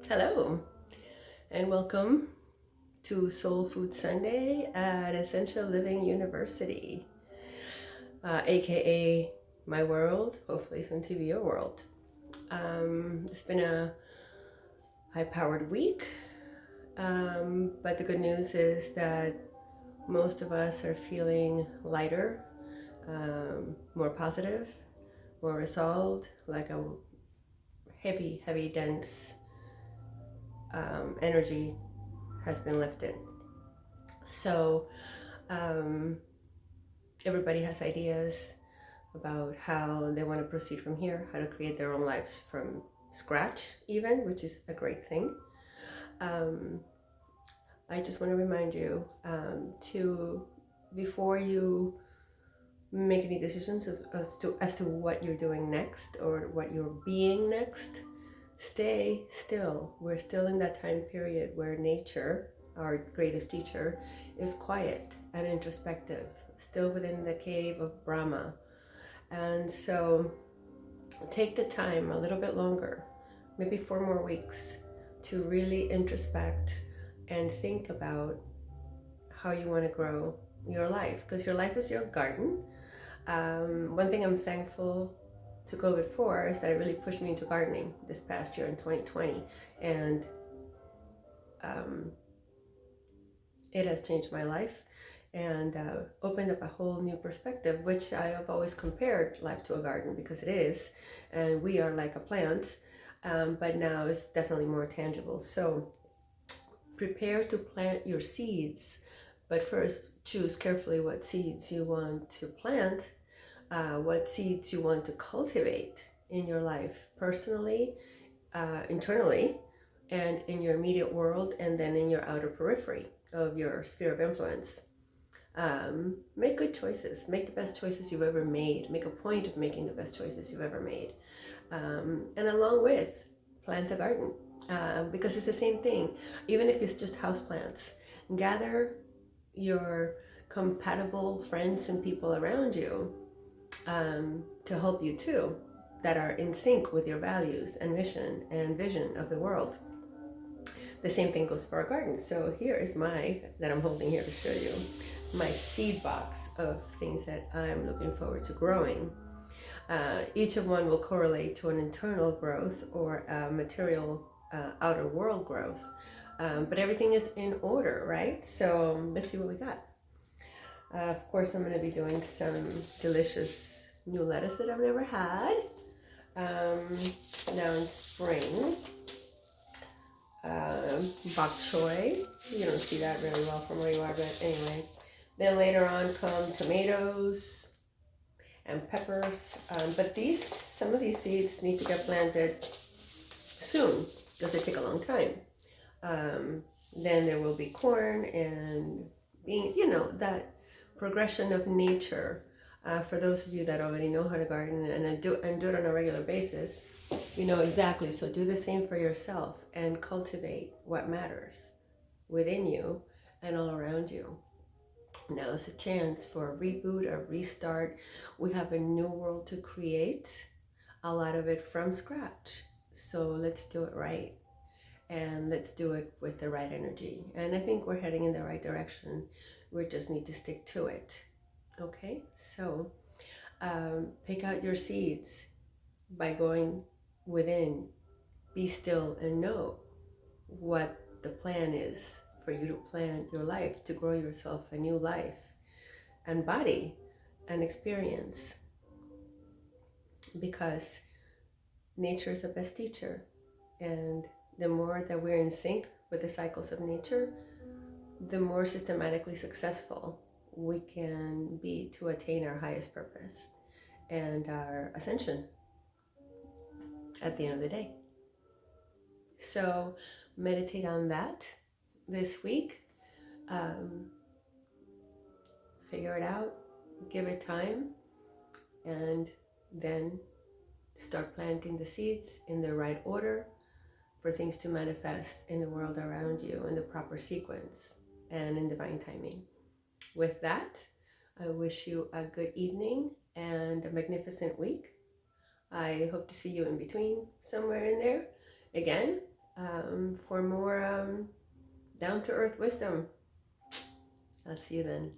Hello, and welcome to Soul Food Sunday at Essential Living University, aka my world, hopefully soon to be your world. It's been a high powered week, but the good news is that most of us are feeling lighter, more positive, more resolved, like a heavy, dense energy has been lifted. So, um, everybody has ideas about how they want to proceed from here, how to create their own lives from scratch, even, which is a great thing. Um, I just want to remind you to, before you make any decisions as to what you're doing next or what you're being next, stay still. We're still in that time period where nature, our greatest teacher, is quiet and introspective, still within the cave of Brahma. And so take the time a little bit longer, maybe 4 more weeks, to really introspect and think about how you want to grow your life, because your life is your garden. One thing I'm thankful to COVID for is that it really pushed me into gardening this past year in 2020, and it has changed my life and opened up a whole new perspective, which I have always compared life to a garden, because it is, and we are like a plant, but now it's definitely more tangible. So prepare to plant your seeds, but first choose carefully what seeds you want to plant, what seeds you want to cultivate in your life personally, internally, and in your immediate world, and then in your outer periphery of your sphere of influence. Make good choices. Make the best choices you've ever made. Make a point of making the best choices you've ever made. And along with, plant a garden, because it's the same thing. Even if it's just house plants, gather your compatible friends and people around you to help you too, that are in sync with your values and mission and vision of the world. The same thing goes for a garden. So here is that I'm holding here to show you, my seed box of things that I'm looking forward to growing. Each of one will correlate to an internal growth or a material outer world growth. But everything is in order, right? So let's see what we got. Of course, I'm going to be doing some delicious new lettuce that I've never had. Now in spring, bok choy. You don't see that really well from where you are, but anyway. Then later on come tomatoes and peppers. But some of these seeds need to get planted soon because they take a long time. Then there will be corn and beans, that progression of nature. For those of you that already know how to garden and do it on a regular basis, you know exactly. So do the same for yourself and cultivate what matters within you and all around you. Now is a chance for a reboot, a restart. We have a new world to create, a lot of it from scratch. So let's do it right. And let's do it with the right energy. And I think we're heading in the right direction. We just need to stick to it. Okay, so pick out your seeds by going within. Be still and know what the plan is for you to plan your life, to grow yourself a new life and body and experience. Because nature is the best teacher. And the more that we're in sync with the cycles of nature, the more systematically successful we can be to attain our highest purpose and our ascension at the end of the day. So meditate on that this week. Figure it out, give it time, and then start planting the seeds in the right order for things to manifest in the world around you in the proper sequence and in divine timing. With that, I wish you a good evening and a magnificent week. I hope to see you in between, somewhere in there. Again, for more down to earth wisdom. I'll see you then.